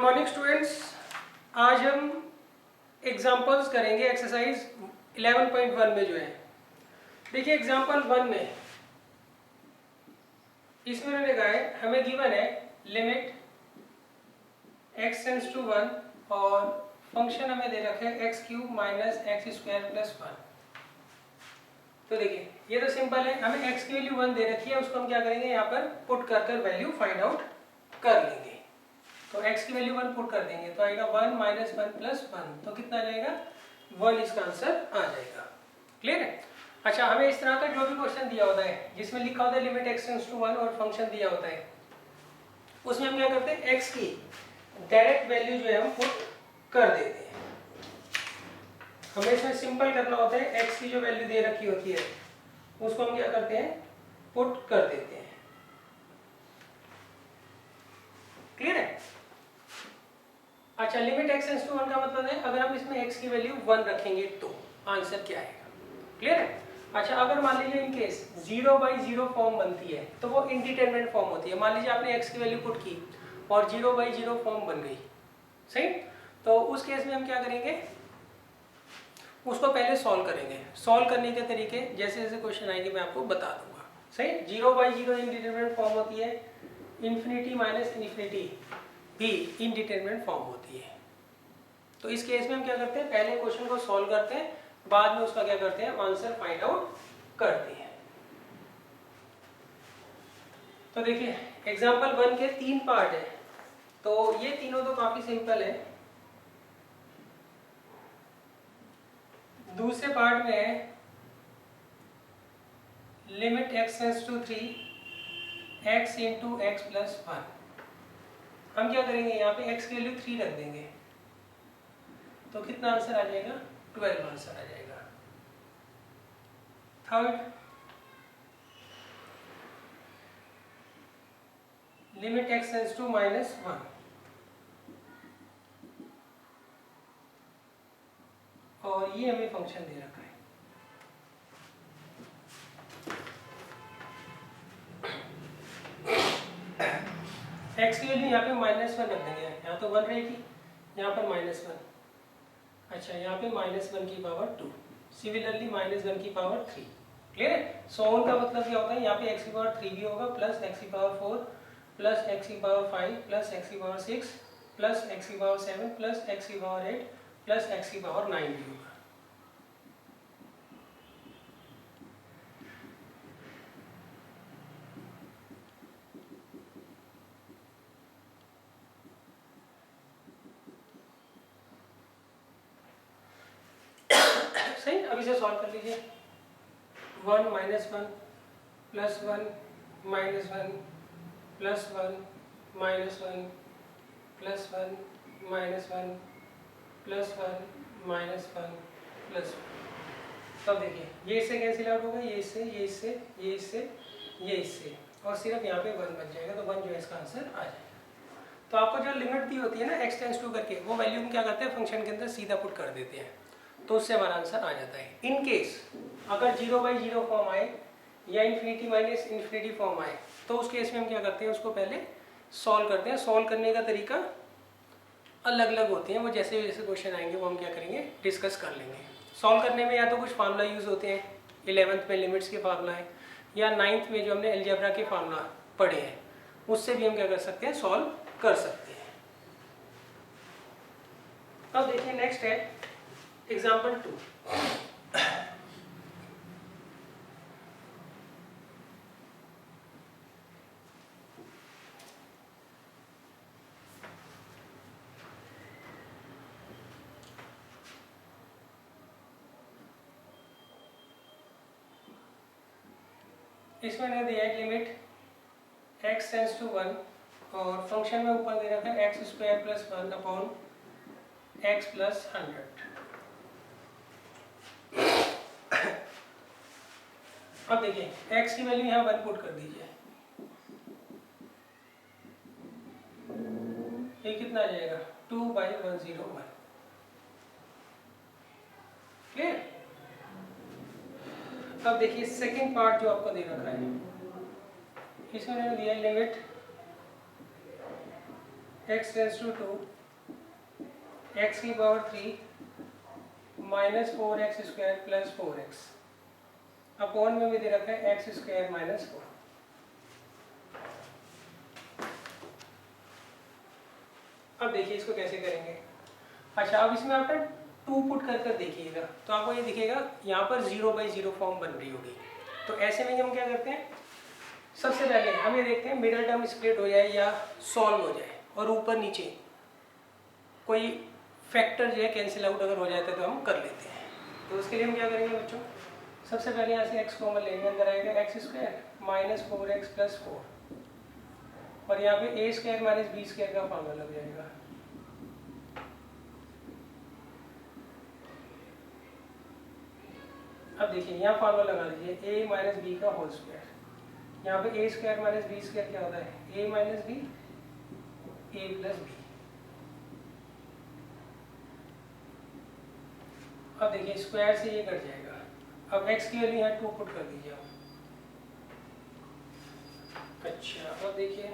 Morning students, आज हम examples करेंगे एक्सरसाइज 11.1 में जो है। देखिए एग्जांपल 1 में इसमें उन्होंने कहा है हमें गिवन है लिमिट x टेंड्स टू 1 और फंक्शन हमें दे रखा है x cube minus x square plus 1। तो देखिए ये तो सिंपल है, हमें x की वैल्यू 1 दे रखी है, उसको हम क्या करेंगे यहाँ पर पुट कर वैल्यू फाइंड आउट कर लेंगे। तो x की वैल्यू 1 पुट कर देंगे तो आएगा 1 माइनस 1 प्लस 1, तो कितना आ जाएगा 1, इसका आंसर आ जाएगा। क्लियर है। अच्छा, हमें इस तरह का जो भी क्वेश्चन दिया होता है जिसमें लिखा होता है लिमिट x टेंड्स टू 1 और फंक्शन दिया होता है, उसमें हम क्या करते हैं x की डायरेक्ट वैल्यू जो है हम पुट कर देते हैं। हमें इसमें सिंपल करना होता है, x की जो वैल्यू दे रखी होती है उसको हम क्या करते हैं पुट कर देते हैं। क्लियर है। अच्छा, लिमिट x टेंड्स टू 1 का मतलब है अगर हम इसमें x की वैल्यू 1 रखेंगे तो आंसर क्या आएगा। क्लियर है। अच्छा, अगर मान लीजिए इन केस 0/0 फॉर्म बनती है तो वो इंडिटरमिनेट फॉर्म होती है। मान लीजिए आपने x की वैल्यू पुट की और 0/0 फॉर्म बन गई, सही, तो उस केस में हम क्या करेंगे, उसको पहले सॉल्व करेंगे। सॉल्व करने के तरीके जैसे जैसे क्वेश्चन आएंगे मैं आपको बता दूंगा। सही, 0/0 इंडिटरमिनेट फॉर्म होती है, इन्फिनिटी माइनस इन्फिनिटी भी इनडिटरमिनेट फॉर्म होती है। तो इस केस में हम क्या करते हैं, पहले क्वेश्चन को सॉल्व करते हैं, बाद में उसका क्या करते हैं आंसर फाइंड आउट करते हैं। तो देखिए एग्जांपल 1 के 3 पार्ट है, तो ये तीनों तो काफी सिंपल है। दूसरे पार्ट में है limit x tends to 3 x into X plus 1। हम क्या करेंगे यहाँ पे x की वैल्यू 3 रख देंगे, तो कितना आंसर आ जाएगा 12 आंसर आ जाएगा। Third, limit x tends to -1 और ये हमें फंक्शन दे रखा है। x की वैल्यू यहाँ पे -1 रख देंगे, यहाँ तो 1 रहेगी, यहाँ पर -1। अच्छा, यहाँ पे -1 की पावर 2, सिमिलरली -1 की पावर 3। क्लियर है। सो ऑन का मतलब क्या होता है, यहाँ पे x की पावर 3 भी होगा, प्लस x की पावर 4 प्लस x की पावर 5 प्लस x की पावर 6 प्लस x की पावर 7 प्लस x की पावर 8 प्लस x की पावर 9 भी होगा। सही, अब इसे सॉल्व कर लीजिए। 1 -1 plus 1 -1 plus 1 -1 plus 1 -1 plus 1 -1 plus 1। तब देखिए ये इससे कैंसिल आउट होगा, ये इससे, ये इससे, ये इससे, ये इससे, और सिर्फ यहाँ पे 1 बच जाएगा, तो 1 जो है इसका आंसर आ जाएगा। तो आपको जो लिमिट दी होती है ना x टेंड्स टू करके, वो वैल्यू हम क्या करते हैं फंक्शन के अंदर सीधा पुट कर देते हैं, तो उससे हमारा आंसर आ जाता है। इन केस अगर 0/0 फॉर्म आए या इन्फिनिटी माइनस इन्फिनिटी फॉर्म आए तो उस केस में हम क्या करते हैं, उसको पहले सॉल्व करते हैं। सॉल्व करने का तरीका अलग अलग होते हैं, वो जैसे जैसे क्वेश्चन आएंगे वो हम क्या करेंगे डिस्कस कर लेंगे। सॉल्व करने में या तो कुछ फार्मूला यूज़ होते हैं, 11th में लिमिट्स के फार्मूला है, या 9th में जो हमने अलजेब्रा के फार्मूला पढ़े हैं उससे भी हम क्या कर सकते हैं सॉल्व कर सकते हैं। अब देखिए नेक्स्ट है एग्जाम्पल 2। इसमें ने दिया है लिमिट x टेंड्स टू 1 और फंक्शन में ऊपर दे रखा है x square plus 1 upon x plus 100। अब देखिए x की वैल्यू यहाँ 1 पुट कर दीजिए, ये कितना आ जाएगा 2/101। क्लियर। अब देखिए सेकंड पार्ट जो आपको दे रखा है, इसमें दिया limit x tends to 2 x की power 3 minus 4x square plus 4x upon में भी दे रखा है x स्क्वायर माइनस 4। अब देखिए इसको कैसे करेंगे। अच्छा, अब इसमें आप 2 पुट कर कर देखिएगा तो आपको ये दिखेगा यहाँ पर 0/0 फॉर्म बन रही होगी। तो ऐसे में हम क्या करते हैं, सबसे पहले हम ये देखते हैं मिडल टर्म स्प्लिट हो जाए या सॉल्व हो जाए और ऊपर नीचे कोई फैक्टर जो है कैंसिल आउट अगर हो जाता है तो हम कर लेते हैं। तो उसके लिए हम क्या करेंगे बच्चों, सबसे पहले यहाँ से x कॉमन लेंगे, अंदर आएगा x square minus 4x plus 4 और यहाँ पे a square minus b square का फॉर्मूला लग जाएगा। अब देखिए यहाँ फॉर्मूला लगा लीजिए a माइनस बी का होल स्क्वायर, यहाँ पे a square minus B square क्या होता है a minus B a plus B. अब देखिए स्क्वायर से ये कट जाएगा। अब x की वैल्यू यहाँ 2 पुट कर दीजिए आप। अच्छा, अब देखिए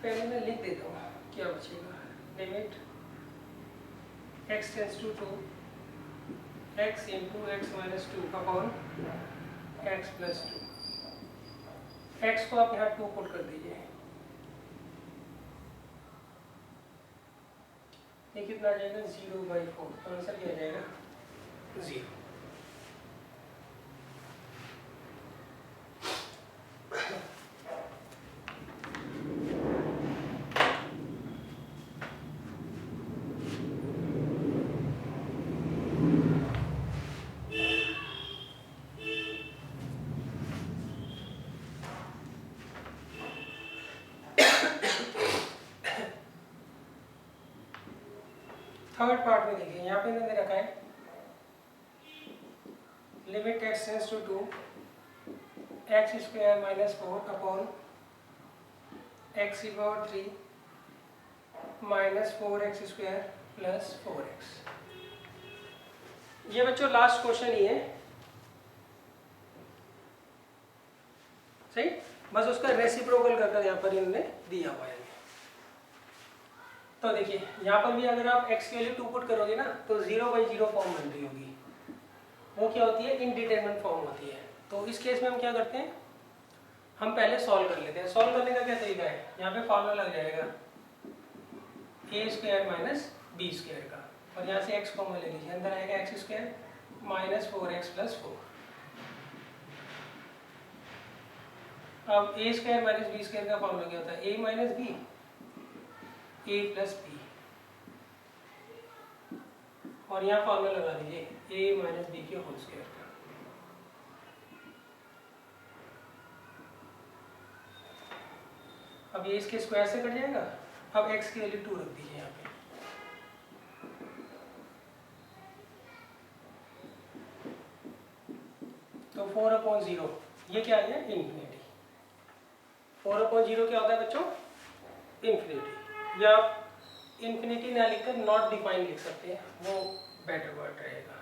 पहले मैं लिख देता हूँ क्या बचेगा। Limit x tends to 2 x into X minus 2 upon x plus 2। x को आप यहाँ 2 पुट कर दीजिए, ये कितना आ जाएगा 0/4। तो आंसर क्या आ जाएगा 0। थर्ड पार्ट में देखिए यहाँ पे मैंने रखा है limit x tends to 2 x square minus 4 upon x की power 3 minus 4x square plus 4x। ये बच्चों लास्ट क्वेश्चन ही है, सही। बस उसका रेसिप्रोकल करके यहाँ पर इन्होंने दिया हुआ है। तो देखिए यहाँ पर भी अगर आप x के लिए 2 पुट करोगे ना तो 0/0 फॉर्म बन रही होगी। वो क्या होती है इनडिटरमिनेट फॉर्म होती है। तो इस केस में हम क्या करते हैं, हम पहले सॉल्व कर लेते हैं। सॉल्व करने का क्या तरीका है, यहाँ पे फॉर्मूला लग जाएगा a square minus B square का और यहाँ से x कॉमन ले लीजिए, अंदर आएगा x square minus 4x plus 4। अब a square minus B square का फॉर्मूला क्या होता है a minus B a plus B और यहाँ फॉर्मूला लगा दीजिए a माइनस बी के होल स्क्वायर का। अब ये इसके स्क्वायर से कट जाएगा। अब x की वैल्यू 2 रख दीजिए यहाँ पे। तो 4/0 ये क्या आ गया इन्फिनिटी। 4/0 क्या होता है बच्चों इन्फिनिटी, या आप इन्फिनिटी ना लिखकर नॉट डिफाइन लिख सकते हैं, वो बेटर वर्ड रहेगा।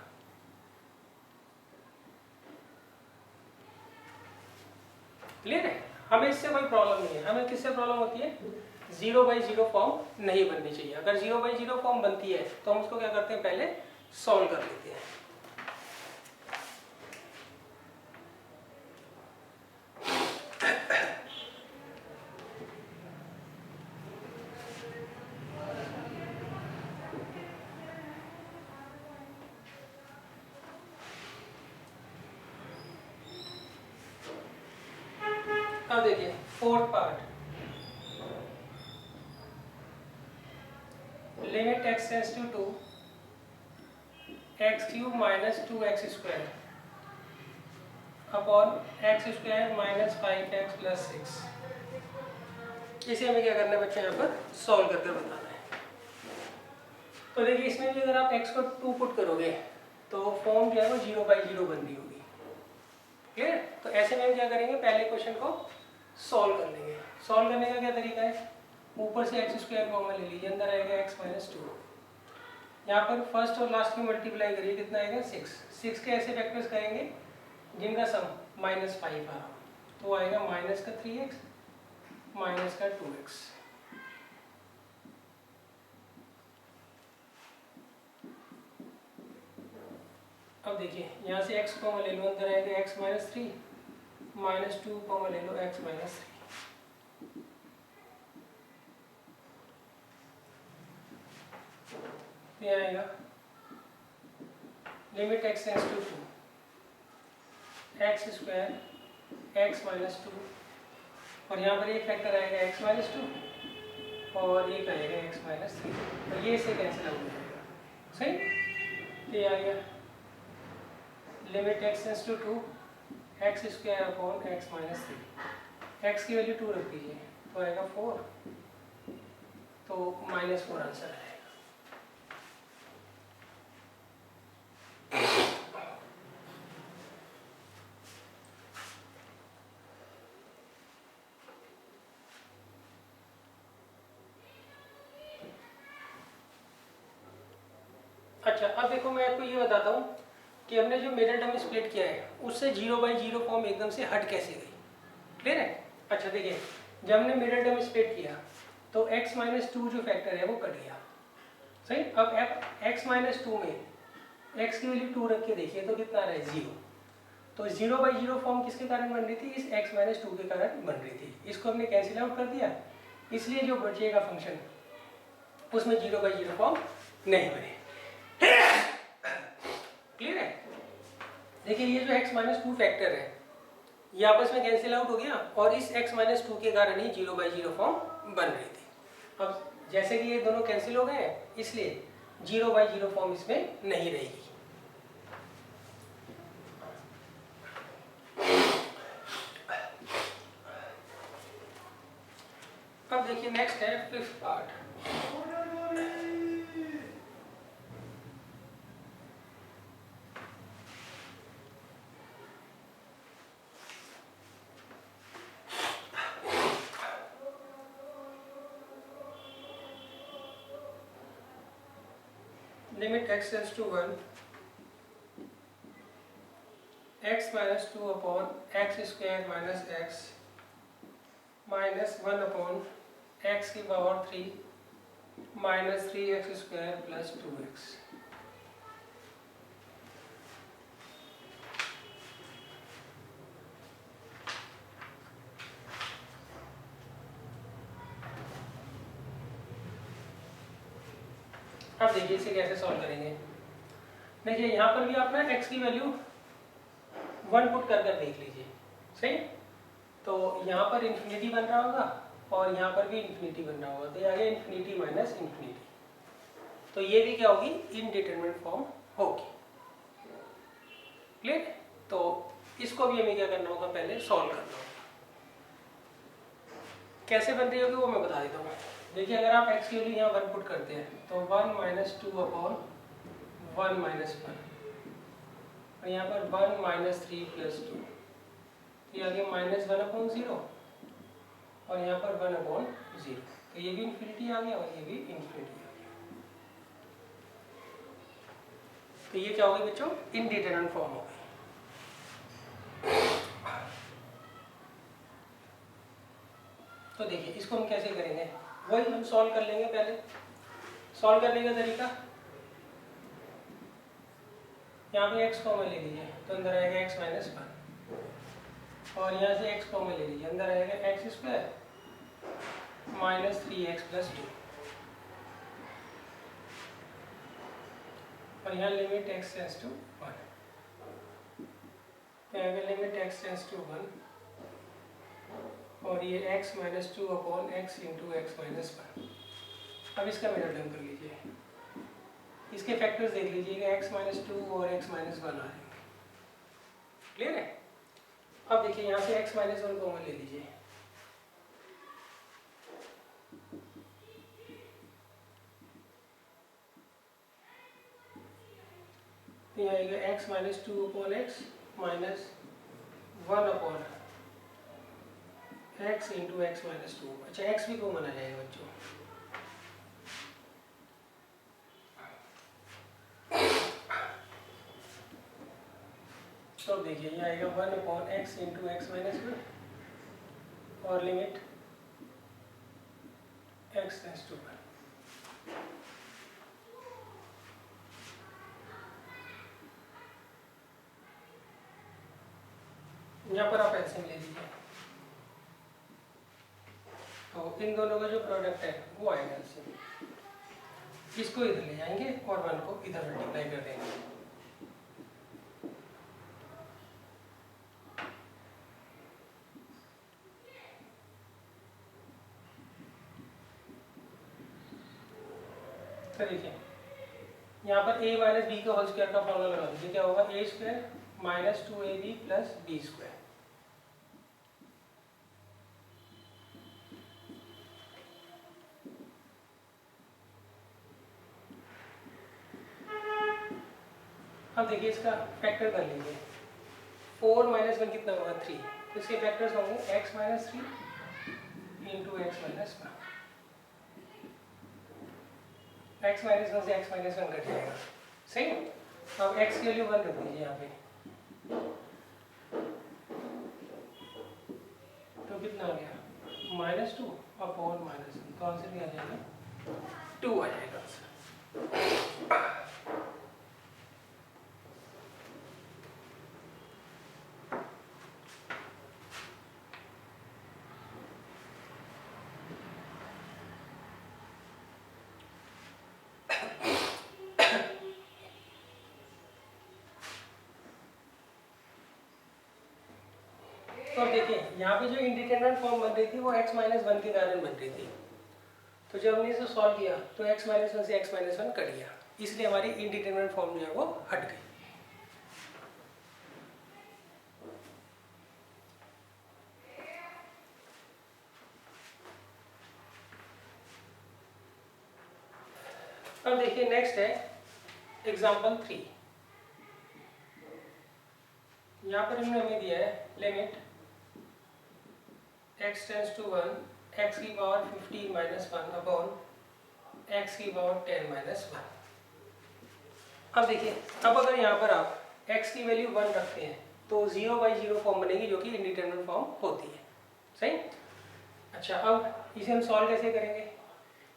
क्लियर है, हमें इससे कोई प्रॉब्लम नहीं है। हमें किससे प्रॉब्लम होती है 0/0 फॉर्म नहीं बननी चाहिए। अगर 0/0 फॉर्म बनती है तो हम उसको क्या करते हैं पहले सॉल्व कर लेते हैं। अब देखिए fourth part, limit x tends to 2 x cube minus 2x square upon x square minus 5x plus 6। इसे हमें क्या करना है बच्चे यहाँ पर सॉल्व करके बताना है। तो देखिए इसमें भी अगर आप x को 2 पुट करोगे तो फॉर्म जो है वो 0/0 बन रही होगी। क्लियर, तो ऐसे में हम क्या करेंगे पहले क्वेश्चन को सॉल्व कर लेंगे। सॉल्व करने का क्या तरीका है, ऊपर से x स्क्वायर कॉमन ले लीजिए, अंदर आएगा x माइनस 2 यहाँ पर फर्स्ट और लास्ट में मल्टीप्लाई करिए, कितना आएगा 6। 6 के ऐसे फैक्टर्स करेंगे जिनका सम -5 आ रहा हो, तो आएगा माइनस का 3x माइनस का 2x। अब देखिए यहाँ से x कॉमन ले लो, अंदर आएगा x माइनस 3 माइनस 2 कॉमन ले लो x माइनस 3। ये आएगा limit x tends to 2 x square x minus 2, और यहाँ पर एक फैक्टर आएगा x माइनस 2 और एक आएगा x माइनस 3, तो ये इसे कैंसिल आउट हो जाएगा। सही, ये आ गया limit x tends to 2 x square upon x minus 3। x की वैल्यू 2 रख दीजिए तो आएगा 4, तो -4 आंसर आएगा। अच्छा, अब देखो मैं आपको ये बताता हूँ कि हमने जो मिरर टर्म स्प्लिट किया है उससे 0/0 फॉर्म एकदम से हट कैसे गई। क्लियर है? अच्छा देखिए, जब हमने मिरर टर्म स्प्लिट किया तो x माइनस 2 जो फैक्टर है वो कट गया। सही, अब x माइनस 2 में x की वैल्यू 2 रख के देखिए तो कितना आ रहा है 0। तो 0/0 फॉर्म किसके कारण बन रही थी? इस x माइनस 2 के कारण बन रही थी। इसको हमने कैंसिल आउट कर दिया, इसलिए जो बचेगा फंक्शन उसमें 0/0 फॉर्म नहीं बने। क्लियर है? देखिए ये जो x माइनस 2 फैक्टर है ये आपस में कैंसिल आउट हो गया और इस x माइनस 2 के कारण ही 0/0 फॉर्म बन रही थी। अब जैसे कि ये दोनों कैंसिल हो गए इसलिए 0/0 फॉर्म इसमें नहीं रहेगी। अब देखिए नेक्स्ट है 5th part. Limit x tends to 1 x minus 2 upon x square minus x minus 1 upon x की power 3 minus 3x square plus 2x। अब देखिए इसे कैसे सॉल्व करेंगे। देखिए यहाँ पर भी आप ना x की वैल्यू 1 पुट कर देख लीजिए। सही, तो यहाँ पर इन्फिनिटी बन रहा होगा और यहाँ पर भी इन्फिनिटी बन रहा होगा, तो ये आ गया इन्फिनिटी माइनस इन्फिनिटी, तो ये भी क्या होगी? इनडिटरमिनेट फॉर्म होगी। क्लियर? तो इसको भी हमें क्या करना होगा? पहले सॉल्व करना होगा। कैसे बन रही होगी वो मैं बता देता हूँ। देखिए अगर आप x की वैल्यू यहाँ 1 पुट करते हैं तो 1 माइनस 2 अपॉन 1 माइनस 1, और यहाँ पर 1 माइनस 3 प्लस 2, तो ये आ गया -1 अपॉन 0 और यहाँ पर 1 अपॉन 0, तो ये भी इन्फिनिटी आ गया और ये भी इन्फिनिटी आ गया। तो ये क्या होगी बच्चों? इनडिटरमिनेट फॉर्म हो गई। तो देखिए इसको हम कैसे करेंगे, वही हम सॉल्व कर लेंगे। पहले सॉल्व करने का तरीका, यहाँ पे x कॉमन ले लीजिए तो अंदर आएगा x माइनस 1, और यहाँ से x कॉमन ले लीजिए अंदर आएगा x square minus 3x plus 2, और यहाँ लिमिट x टेंड्स टू 1, तो आएगा लिमिट x टेंड्स टू 1 और ये x minus 2 upon x into X minus 1। अब इसका मिरर टर्म कर लीजिए, इसके फैक्टर्स देख लीजिएगा, x माइनस 2 और x माइनस 1 आ रहे हैं। क्लियर है? अब देखिए यहाँ से x माइनस 1 कॉमन ले लीजिए, तो यहाँ आएगा x minus 2 upon x minus 1 upon x into X minus 2। अच्छा x भी कॉमन आ जाएगा बच्चों, तो देखिए ये आएगा 1/x into X minus one और लिमिट x टेंड्स टू 1। यहाँ पर आप एलसीएम ले लीजिए, तो इन दोनों का जो प्रोडक्ट है वो आएगा एलसीएम। इसको इधर ले जाएंगे और 1 को इधर मल्टीप्लाई कर देंगे। तो देखिए यहाँ पर a माइनस बी का होल स्क्वायर का फॉर्मूला लगा दीजिए, क्या होगा a square minus 2ab plus B square. अब देखिए इसका फैक्टर कर लीजिए, 4 माइनस 1 कितना होगा 3, तो इसके फैक्टर्स होंगे x minus 3 into X minus 1। x minus 1 से x माइनस 1 कट जाएगा, सही। अब x की वैल्यू 1 रख दीजिए यहाँ पे, तो कितना आ गया -2 अपॉन -1, तो आंसर क्या आ जाएगा 2 आ जाएगा आंसर। तो अब देखिए यहाँ पे जो इंडिटरमिनेट फॉर्म बन रही थी वो x माइनस 1 के कारण बन रही थी, तो जब हमने इसे सॉल्व किया तो x माइनस 1 से x माइनस 1 कट गया, इसलिए हमारी इंडिटरमिनेट फॉर्म जो है वो हट गई। अब देखिए नेक्स्ट है एग्जाम्पल 3। यहाँ पर इन्होंने हमें दिया है limit x tends to 1 x की पावर 15 माइनस 1 अपॉन x की पावर 10 माइनस 1। अब देखिए अब अगर यहाँ पर आप x की वैल्यू 1 रखते हैं तो 0/0 फॉर्म बनेगी, जो कि इंडिटरमिनेट फॉर्म होती है, सही। अच्छा अब इसे हम सॉल्व कैसे करेंगे?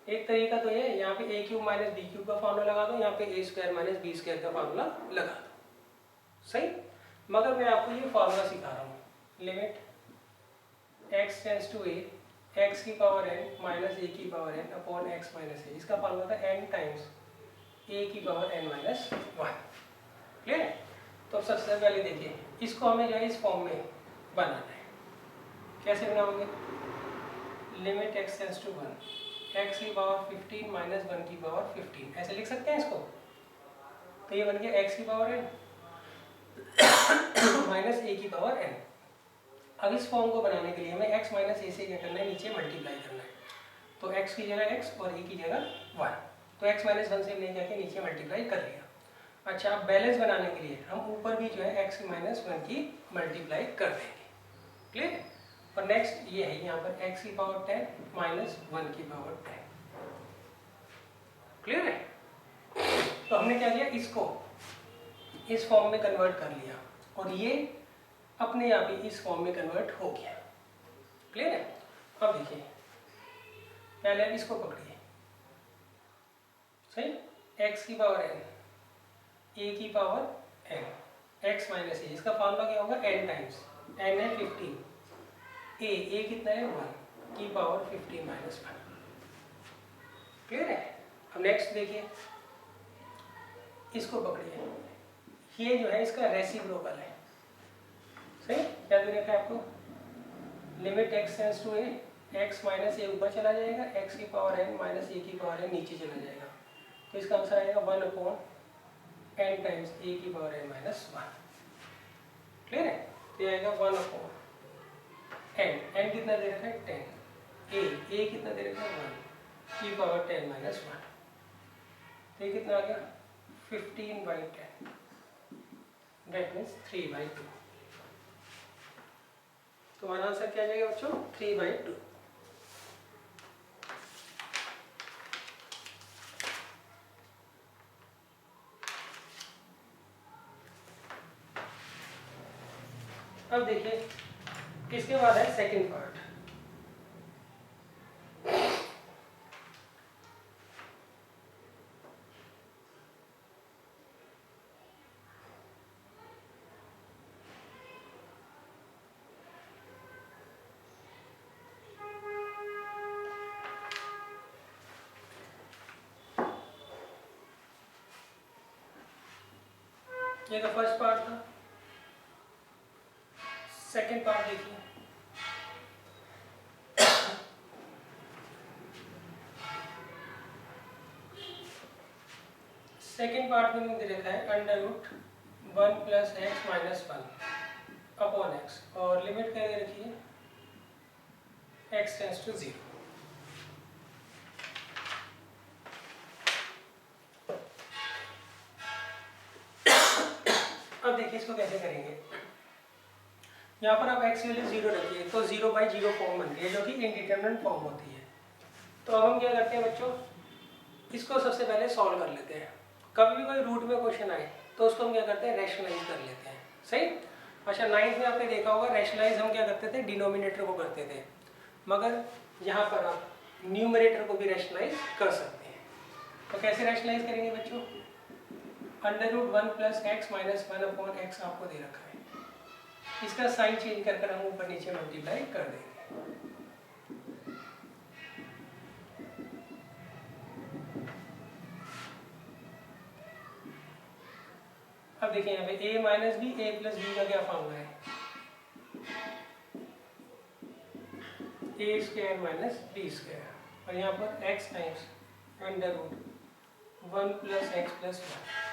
एक तरीका तो ये, यहाँ पे a cube minus B cube का फॉर्मूला लगा दो, यहाँ पे a square minus B square का फॉर्मूला लगा दो, सही। मगर मैं आपको ये फॉर्मूला सिखा रहा हूँ, limit x tends to a x की पावर n माइनस a की power n upon x minus a, इसका फॉर्मूला था n टाइम्स a की पावर n माइनस 1। क्लियर है? तो सबसे पहले देखिए इसको हमें जो है इस फॉर्म में बनाना है। कैसे बनाओगे? Limit x tends to 1 x की पावर 15 माइनस 1 की पावर 15, ऐसे लिख सकते हैं इसको। तो ये बन गया x की पावर n माइनस a की पावर n। अब इस फॉर्म को बनाने के लिए हमें x माइनस a से क्या करना है, नीचे मल्टीप्लाई करना है। तो x की जगह x और a की जगह 1, तो x माइनस 1 से हमने क्या किया, नीचे मल्टीप्लाई कर लिया। अच्छा अब बैलेंस बनाने के लिए हम ऊपर भी जो है x माइनस 1 की मल्टीप्लाई कर देंगे। क्लियर? और नेक्स्ट ये है यहाँ पर x की पावर 10 माइनस 1 की पावर 10। क्लियर है? तो हमने क्या किया, इसको इस फॉर्म में कन्वर्ट कर लिया और ये अपने आप ही इस फॉर्म में कन्वर्ट हो गया। क्लियर है? अब देखिए पहले आप इसको पकड़िए, सही। x की पावर n a की power n x minus a, इसका फॉर्मूला क्या होगा n टाइम्स n है 15, a कितना है 1 की पावर 15 माइनस 1। क्लियर है? अब नेक्स्ट देखिए इसको पकड़िए, ये जो है इसका रेसिप्रोकल है, सही। क्या दे रखा है आपको, limit x tends to a x minus a ऊपर चला जाएगा, x की पावर n माइनस a की पावर n नीचे चला जाएगा, तो इसका आंसर आएगा 1 अपॉन n टाइम्स a की पावर n माइनस 1। क्लियर है? तो ये आएगा 1 अपॉन n कितना दे रखा है 10, a कितना दे रखा है 1 की पावर 10 माइनस 1, तो ये कितना आ गया 15/10, दैट मीन्स 3/2। तो हमारा आंसर क्या आ जाएगा बच्चों 3/2। अब देखिए इसके बाद है सेकंड पार्ट। ये तो फर्स्ट पार्ट था। सेकंड पार्ट देखिए, सेकंड पार्ट में मुझे रखा है under root 1 plus x minus 1 upon x, और लिमिट करके रखिए x टेंस टू 0। अब देखिए इसको कैसे करेंगे। यहाँ पर आप x की वैल्यू 0 रखिए तो 0/0 फॉर्म बनती है जो कि इनडिटरमिनेट फॉर्म होती है। तो अब हम क्या करते हैं बच्चों, इसको सबसे पहले सॉल्व कर लेते हैं। कभी भी कोई रूट में क्वेश्चन आए तो उसको हम क्या करते हैं, रैशनलाइज कर लेते हैं। सही। अच्छा, 9th में आपने देखा होगा रैशनलाइज हम क्या करते थे, डिनोमिनेटर को करते थे, मगर यहाँ पर आप न्यूमरेटर को भी रैशनलाइज कर सकते हैं। तो कैसे रैशनलाइज करेंगे बच्चों, under root 1 plus x minus 1 upon x आपको दे रखा है, इसका साइन चेंज कर कर हम ऊपर नीचे मल्टीप्लाई कर देंगे। अब देखिए यहाँ पे a minus B, a plus बी का क्या फॉर्मूला है, a square minus B square, और यहाँ पर x times under root 1 plus x plus 1।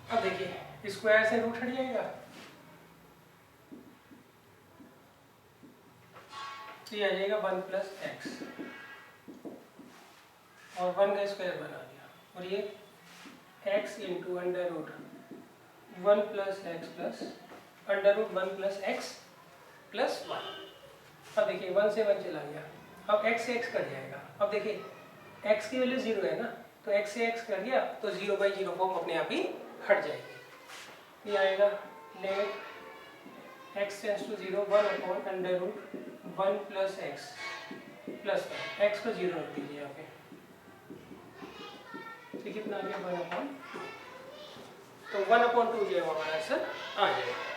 अब देखिए स्क्वायर से रूट हट जाएगा तो ये आ जाएगा 1 प्लस एक्स, और 1 का स्क्वायर बना दिया, और ये x into under root 1 plus x plus under root 1 plus x plus 1। अब देखिए 1 से 1 चला गया, अब x से x कट जाएगा। अब देखिए x की वैल्यू 0 है ना, तो x से x कट गया तो 0/0 फॉर्म अपने आप ही हट जाएगी। ये आएगा limit x tends to 0 1 upon under root 1 plus x plus 1, x को 0 रख दीजिए यहाँ पे, तो कितना आ गया 1/2, तो 1/2 जो है हमारा आंसर आ जाएगा।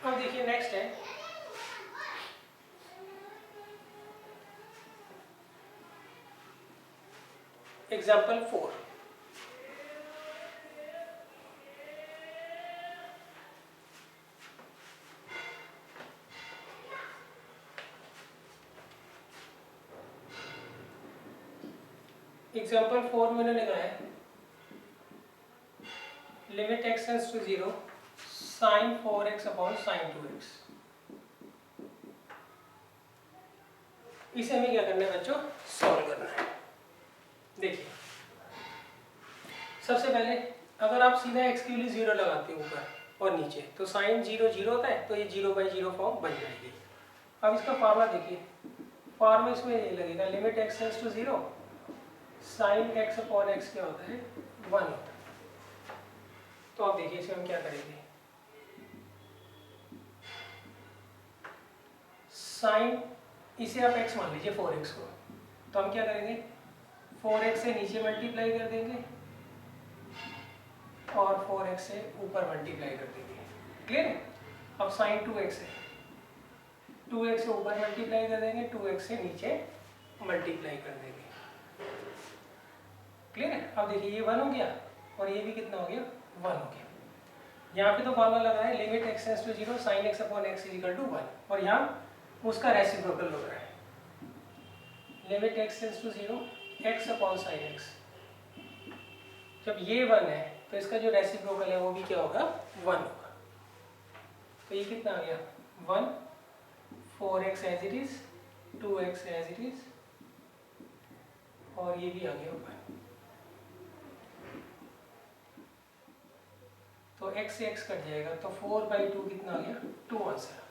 अब देखिए नेक्स्ट है एग्जाम्पल 4। एग्जाम्पल 4 में उन्होंने कहा है limit x tends to 0 sine 4x upon sine 2x। इसे हमें क्या करना है बच्चों, सॉल्व करना है। देखिए सबसे पहले अगर आप सीधा x की वैल्यू 0 लगाते हो ऊपर और नीचे तो साइन 0 0 होता है, तो ये 0/0 फॉर्म बन जाएगी। अब इसका फार्मूला देखिए, फार्मूला इसमें ये लगेगा limit x tends to 0 sine x upon x क्या होता है 1 होता है। तो अब देखिए इसे हम क्या करेंगे, साइन इसे आप x मान लीजिए 4x को, तो हम क्या करेंगे 4x से नीचे मल्टीप्लाई कर देंगे और 4x से ऊपर मल्टीप्लाई कर देंगे। क्लियर है। अब साइन 2x है, 2x से ऊपर मल्टीप्लाई कर देंगे, 2x से नीचे मल्टीप्लाई कर देंगे। क्लियर है। अब देखिए ये 1 हो गया और ये भी कितना हो गया 1 हो गया। यहाँ पे तो फॉर्मूला लगा है limit x tends to 0 sin x upon x is equal to 1, और यहाँ उसका रेसिप्रोकल हो रहा है limit x tends to 0 x upon sin x। जब ये 1 है तो इसका जो रेसिप्रोकल है वो भी क्या होगा 1 होगा। तो ये कितना आ गया 1, 4x as it is, 2x as it is, और ये भी आ गया 1। तो x से x कट जाएगा तो 4/2 कितना आ गया 2 आंसर।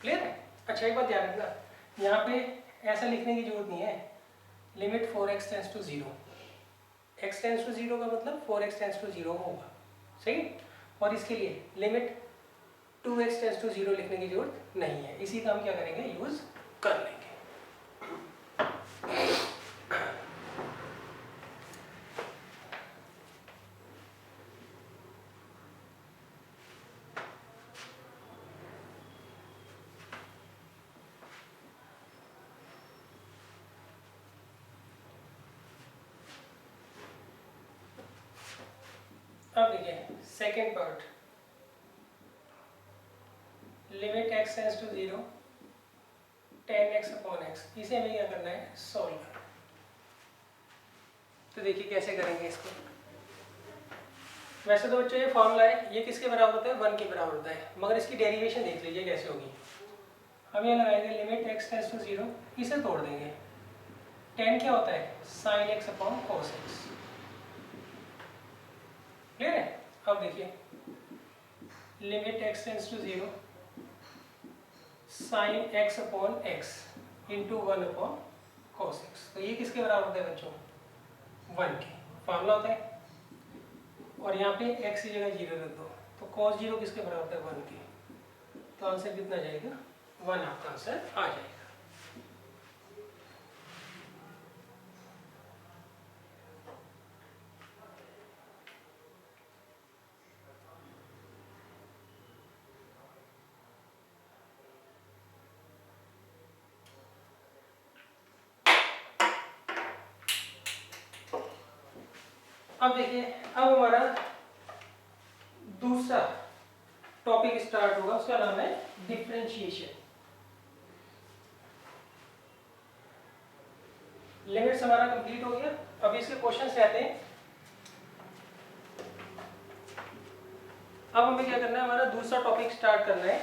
क्लियर है। अच्छा एक बात ध्यान रखना, यहाँ पे ऐसा लिखने की जरूरत नहीं है, limit 4x tends to 0, x tends to 0 का मतलब 4x टेंस टू 0 होगा, सही। और इसके लिए लिमिट 2x टेंस टू 0 लिखने की जरूरत नहीं है, इसी का हम क्या करेंगे, यूज कर लेंगे। अब देखिए second part, limit x tends to 0 10x upon x, इसे हमें क्या करना है, सॉल्व करना है। तो देखिए कैसे करेंगे इसको। वैसे तो बच्चों ये फॉर्मूला है, ये किसके बराबर होता है, 1 के बराबर होता है, मगर इसकी डेरिवेशन देख लीजिए कैसे होगी। हम ये लगाएंगे लिमिट x टेंस टू 0, इसे तोड़ देंगे, 10 क्या होता है, sin x upon cos x, clear है। अब देखिए limit x tends to 0 sin x upon x into 1 upon cos x, तो ये किसके बराबर होता है बच्चों, 1 के, फॉर्मूला होता है। और यहाँ पे x की जगह 0 रख दो, तो cos 0 किसके बराबर होता है, 1 के, तो आंसर कितना जाएगा, 1 आपका आंसर आ जाएगा। अब देखिए, अब हमारा दूसरा टॉपिक स्टार्ट होगा, उसका नाम है डिफरेंशिएशन। लिमिट्स हमारा कंप्लीट हो गया, अब इसके क्वेश्चंस रहते हैं। अब हमें क्या करना है, हमारा दूसरा टॉपिक स्टार्ट करना है,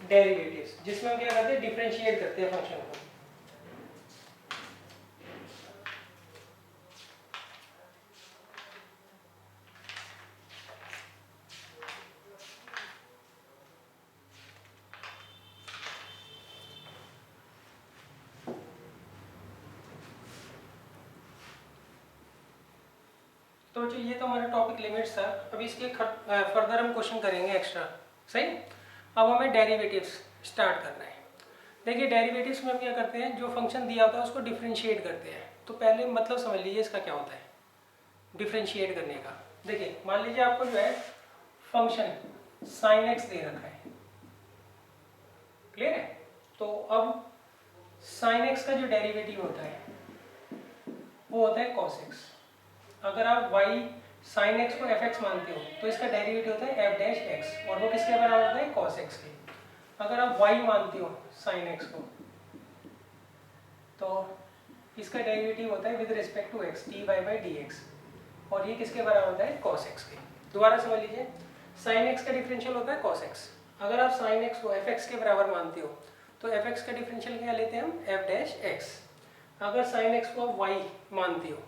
डेरिवेटिव्स, जिसमें हम क्या करते हैं, डिफरेंशिएट करते हैं फंक्शन को। तो ये तो हमारा टॉपिक लिमिट्स था, अभी इसके फर्दर हम क्वेश्चन करेंगे एक्स्ट्रा, सही। अब हमें डेरिवेटिव्स स्टार्ट करना है। देखिए डेरिवेटिव्स में हम क्या करते हैं, जो फंक्शन दिया होता है उसको डिफरेंशिएट करते हैं। तो पहले मतलब समझ लीजिए इसका क्या होता है डिफरेंशिएट करने का। देखिए मान लीजिए आपको जो है फंक्शन sin x दे रखा है, क्लियर है। तो अब sin x का जो डेरिवेटिव होता है वो होता है cos x। अगर आप y sin x को fx मानते हो तो इसका डेरिवेटिव होता है f डैश x, और वो किसके बराबर होता है, cos x के। अगर आप y मानते हो sin x को तो इसका डेरिवेटिव होता है with respect to x dy by dx, और ये किसके बराबर होता है, cos x के। दोबारा समझ लीजिए, sin x का डिफरेंशियल होता है cos x। अगर आप sin x को fx के बराबर मानते हो तो fx का डिफरेंशियल क्या लेते हैं हम, f डैश x। अगर sin x को आप y मानते हो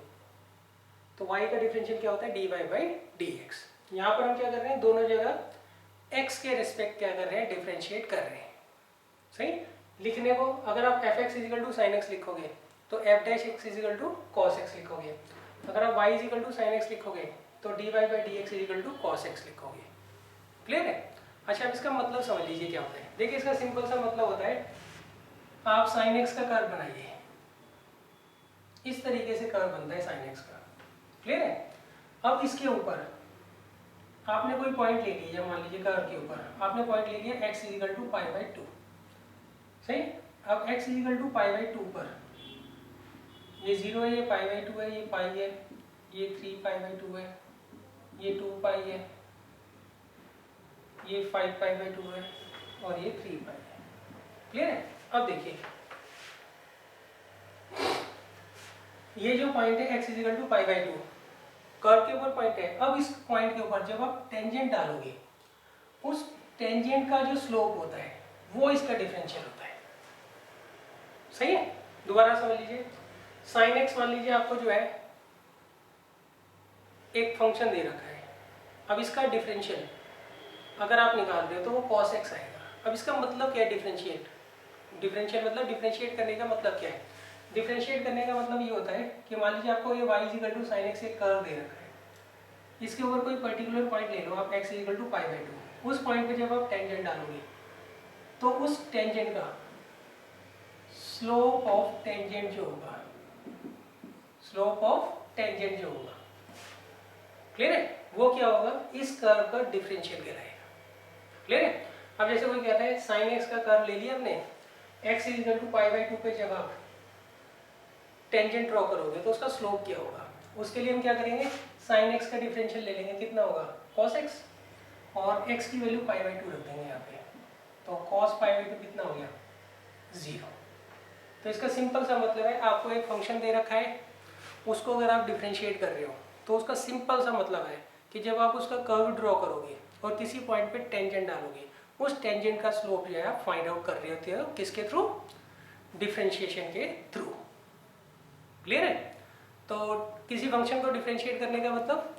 तो y का डिफरेंशियल क्या होता है, dy बाई dx। यहाँ पर हम क्या कर रहे हैं, दोनों जगह x के रिस्पेक्ट क्या कर रहे हैं, डिफरेंशिएट कर रहे हैं, सही। लिखने को अगर आप fx is equal to sine x लिखोगे तो f dash x is equal to cos x लिखोगे। अगर आप y is equal to sine x लिखोगे तो dy by dx is equal to cos x लिखोगे, क्लियर है। अच्छा अब इसका मतलब समझ लीजिए क्या होता है। देखिए इसका सिंपल सा मतलब होता है, आप साइन एक्स का कर्व बनाइए, इस तरीके से कर्व बनता है साइन एक्स का, क्लियर है। अब इसके ऊपर आपने कोई पॉइंट ले लिया, मान लीजिए कर्व के ऊपर आपने पॉइंट ले लिया x is equal to pi by 2, सही। अब x is equal to pi by 2 पर ये 0 है, ये पाई बाई 2 है, ये पाई है, ये 3 पाई बाई 2 है, ये 2 पाई है, ये 5 पाई बाई 2 है, और ये 3 पाई है, क्लियर है। अब देखिए ये जो पॉइंट है x is equal to pi by 2 curve के ऊपर पॉइंट है। अब इस पॉइंट के ऊपर जब आप टेंजेंट डालोगे, उस टेंजेंट का जो स्लोप होता है वो इसका डिफरेंशियल होता है, सही है। दोबारा समझ लीजिए, साइन एक्स मान लीजिए आपको जो है एक फंक्शन दे रखा है, अब इसका डिफरेंशियल अगर आप निकाल रहे हो तो वो cos x आएगा। अब इसका मतलब क्या है डिफरेंशिएट, डिफरेंशियल मतलब डिफरेंशिएट करने का मतलब क्या है? डिफरेंशिएट करने का मतलब ये होता है कि मान लीजिए आपको ये y = sin x एक कर्व दे रखा है, इसके ऊपर कोई पर्टिकुलर पॉइंट ले लो आप, x = π/2। उस पॉइंट पे जब आप टेंजेंट डालोगे तो उस टेंजेंट का स्लोप ऑफ टेंजेंट जो होगा, स्लोप ऑफ टेंजेंट जो होगा, क्लियर है, वो क्या होगा, इस कर्व का डिफरेंशियल कहलाएगा। क्लियर है? अब जैसे कोई कहता है sin x का कर्व ले लिया हमने, x = π/2 पे जब आप टेंजेंट ड्रॉ करोगे तो उसका स्लोप क्या होगा, उसके लिए हम क्या करेंगे, sin x का डिफरेंशियल ले लेंगे, कितना होगा cos x, और x की वैल्यू π/2 रख देंगे यहाँ पे, तो cos π/2 कितना हो गया 0। तो इसका सिंपल सा मतलब है, आपको एक फंक्शन दे रखा है, उसको अगर आप डिफरेंशिएट कर रहे हो तो उसका सिंपल सा मतलब है कि जब आप उसका कर्व ड्रॉ करोगे और किसी पॉइंट पे टेंजेंट डालोगे, उस टेंजेंट का स्लोप जो है आप फाइंड आउट कर रहे होते हो, किसके थ्रू, डिफरेंशिएशन के थ्रू। क्लियर है? तो किसी फंक्शन को डिफरेंशिएट करने का मतलब,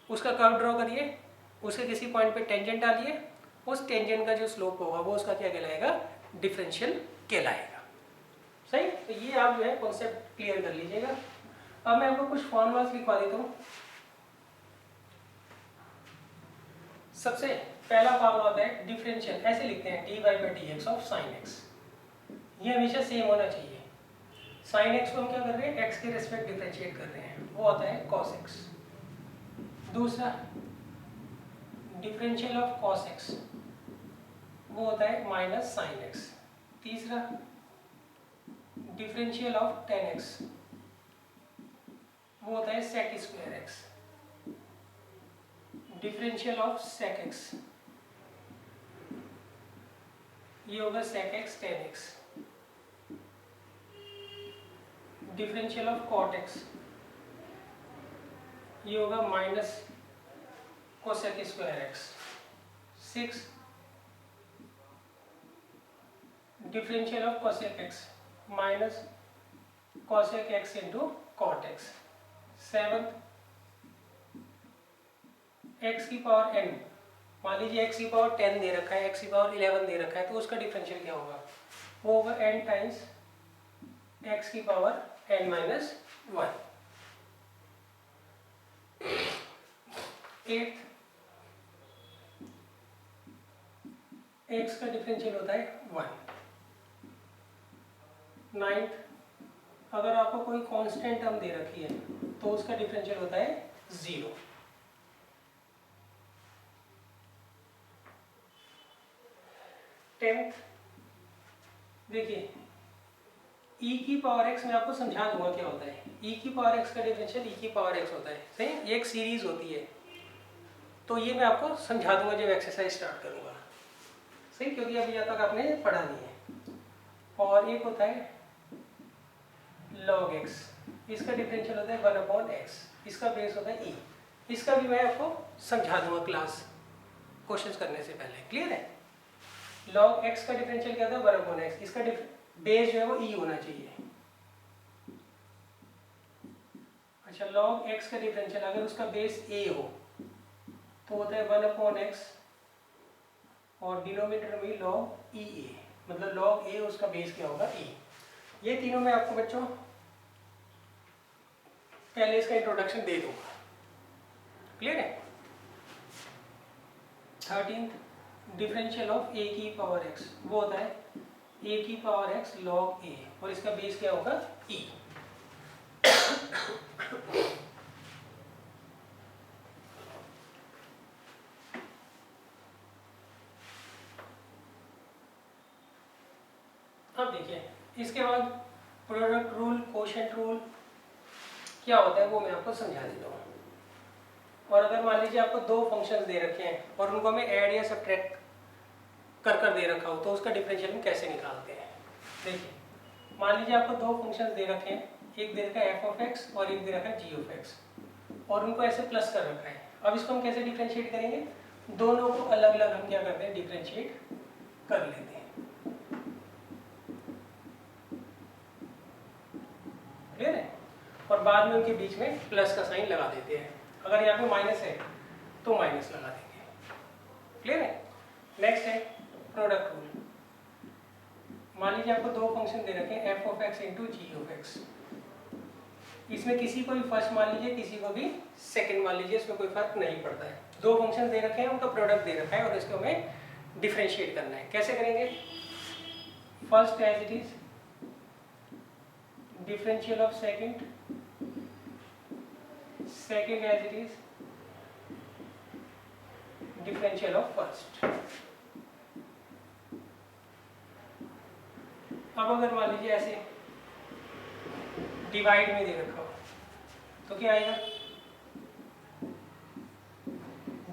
उसका कर्व ड्रॉ करिए, उसके किसी पॉइंट पे टेंजेंट डालिए, उस टेंजेंट का जो स्लोप होगा वो उसका क्या कहलाएगा, डिफरेंशियल कहलाएगा। सही? तो ये आप जो है कॉन्सेप्ट क्लियर कर लीजिएगा। अब मैं आपको कुछ फॉर्मूलाज लिखवा देता हूँ। सबसे पहला फॉर्मूला होता है डिफरेंशियल, ऐसे लिखते हैं dy/dx ऑफ sin x। ये हमेशा सेम होना चाहिए। sin x को हम क्या कर रहे हैं, x के रेस्पेक्ट डिफरेंशिएट कर रहे हैं, वो होता है cos x। दूसरा डिफरेंशियल ऑफ cos x, वो होता है माइनस sin x। तीसरा डिफरेंशियल ऑफ tan x, वो होता है sec² x। Differential of sec x, ये होगा sec x tan x। Differential of cot x, ये होगा minus cosec² x। 6 differential of cosec x minus cosec x into cot x। 7 x की power n, मान लीजिए x की power 10 दे रखा है, x की पावर 11 दे रखा है, तो उसका डिफरेंशियल क्या होगा, वो होगा n टाइम्स x की पावर n माइनस 1। 8 x का डिफरेंशियल होता है 1। 9 अगर आपको कोई कांस्टेंट टर्म दे रखी है तो उसका डिफरेंशियल होता है 0। 10th देखिए e की पावर x, मैं आपको समझा दूंगा क्या होता है। e की पावर x का डिफरेंशियल e की पावर x होता है, सही, ये एक सीरीज होती है, तो ये मैं आपको समझा दूंगा जब एक्सरसाइज स्टार्ट करूंगा, सही, क्योंकि अभी तक आपने पढ़ा नहीं है। और एक होता है log x, इसका डिफरेंशियल होता है 1/x, इसका बेस होता है e। इसका भी मैं आपको समझा दूंगा क्लास क्वेश्चंस करने से पहले। क्लियर है? log x का डिफरेंशियल क्या था, 1/x, इसका बेस जो है वो e होना चाहिए। अच्छा, log x का डिफरेंशियल अगर उसका बेस a हो तो होता है 1/x और डिनोमिनेटर में log e a, मतलब log a उसका बेस क्या होगा, e। ये तीनों मैं आपको बच्चों पहले इसका इंट्रोडक्शन दे दूंगा। क्लियर है? 13th डिफरेंशियल ऑफ a की पावर x, वो होता है a की पावर x log a, और इसका बेस क्या होगा, e। अब देखिए इसके बाद प्रोडक्ट रूल, कोशेंट रूल क्या होता है वो मैं आपको समझा देता हूँ। और अगर मान लीजिए आपको दो फंक्शंस दे रखे हैं और उनको हमें ऐड या सब्ट्रैक्ट कर दे रखा हो तो उसका डिफरेंशियल हम कैसे निकालते हैं। देखिए मान लीजिए आपको दो फंक्शंस दे रखे हैं, एक दे रखा है f(x) और एक दे रखा है g(x), और उनको ऐसे प्लस कर रखा है। अब इसको हम कैसे डिफरेंशिएट करेंगे, दोनों को अलग अलग हम क्या करते हैं, डिफरेंशिएट कर लेते हैं। क्लियर है? और बाद में उनके बीच में प्लस का साइन लगा देते हैं। अगर यहाँ पे माइनस है तो माइनस लगा देंगे। क्लियर है? नेक्स्ट है प्रोडक्ट रूल। मान लीजिए आपको दो फंक्शन दे रखे हैं f of x into g of x. इसमें किसी को भी फर्स्ट मान लीजिए, किसी को भी सेकंड मान लीजिए, इसमें कोई फर्क नहीं पड़ता है। दो फंक्शन दे रखे हैं, उनका प्रोडक्ट दे रखा है और इसको हमें डिफरेंशिएट करना है। कैसे करेंगे? First as it is differential of second, second as it is differential of first. अब अगर मान लीजिए ऐसे डिवाइड में दे रखा हो तो क्या आएगा?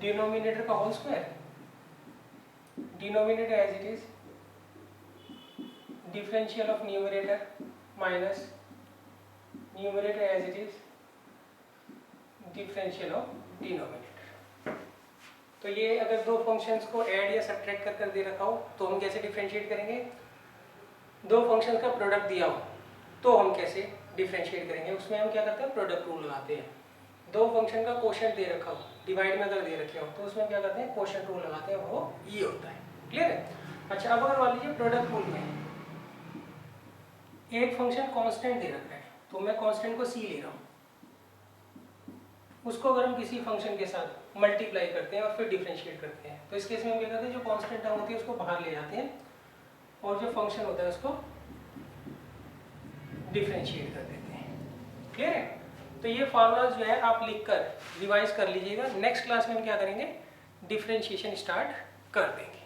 डिनोमिनेटर का whole square, denominator as it is differential of numerator minus numerator as it is differential of denominator. तो ये अगर दो फंक्शंस को ऐड या सब्ट्रैक्ट कर दे रखा हो तो हम कैसे डिफरेंशिएट करेंगे? दो फंक्शन का प्रोडक्ट दिया हो तो हम कैसे डिफरेंशिएट करेंगे? उसमें हम क्या करते हैं? प्रोडक्ट रूल लगाते हैं। दो फंक्शन का कोशेंट दे रखा हो, डिवाइड में अगर दे रखे हो तो उसमें क्या करते हैं? कोशेंट रूल लगाते हैं, वो ये होता है। क्लियर है? अच्छा, अब अगर मान लीजिए प्रोडक्ट रूल में एक फंक्शन कांस्टेंट दे रखा है तो मैं कांस्टेंट को सी ले रहा हूँ, उसको अगर हम किसी फंक्शन के साथ मल्टीप्लाई करते हैं और फिर डिफरेंशिएट करते हैं तो इस केस में हम क्या करते हैं? जो कांस्टेंट टर्म होती है उसको बाहर ले जाते हैं और जो फंक्शन होता है उसको डिफरेंशिएट कर देते हैं। क्लियर है? तो ये फार्मूला जो है आप लिखकर रिवाइज कर लीजिएगा। नेक्स्ट क्लास में हम क्या करेंगे? डिफरेंशिएशन स्टार्ट कर देंगे।